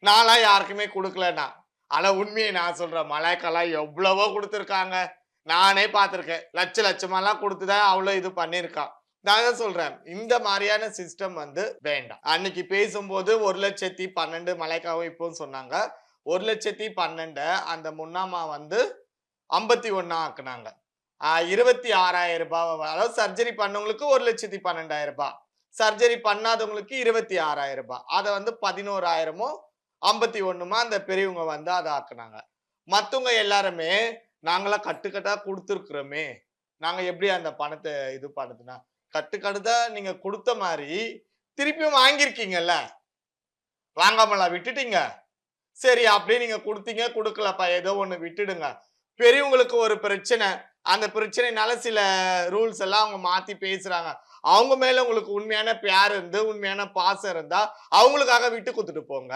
நான்லாம் யாருக்குமே குடுக்கலண்ணா. ஆனா உண்மைய நான் சொல்றேன். மலாய்க்காலாம் எவ்வளவோ குடுத்துருக்காங்க. நானே பார்த்துருக்கேன். லட்சமாலாம் குடுத்து தான் அவ்ளோ இது பண்ணியிருக்கா. நான் தான் சொல்றேன். இந்த மாரியான சிஸ்டம் வந்து வேண்டாம். அன்னைக்கு பேசும்போது 1,12,000 மலாய்க்காவும் இப்பவும் சொன்னாங்க. 1,12,000 அந்த முன்னாமா வந்து 51 ஆக்குனாங்க. ரூ. 26,000 அதாவது சர்ஜரி பண்ணவங்களுக்கு ரூ. 1,12,000 சர்ஜரி பண்ணாதவங்களுக்கு ரூ. 26,000 அத வந்து 11,000மோ 51மா அந்த பெரியவங்க வந்து அத ஆக்குனாங்க. மத்தவங்க எல்லாருமே நாங்கலாம் கட்டுக்கட்டா குடுத்துருக்கிறோமே! நாங்க எப்படி அந்த பணத்த இது பண்ணுதுன்னா, கட்டுக்கட்டா நீங்க குடுத்த மாரி திருப்பியும் வாங்கியிருக்கீங்கல்ல. வாங்காமலா விட்டுட்டீங்க? சரி அப்படியே நீங்க குடுத்தீங்க, குடுக்கலப்பா ஏதோ ஒண்ணு விட்டுடுங்க. பெரியவங்களுக்கு ஒரு பிரச்சனை. அந்த பிரச்சனைனால சில ரூல்ஸ் எல்லாம் அவங்க மாத்தி பேசுறாங்க. அவங்க மேல உங்களுக்கு உண்மையான பியார் இருந்து, உண்மையான பாசம் இருந்தா, அவங்களுக்காக விட்டு குடுத்துட்டு போங்க.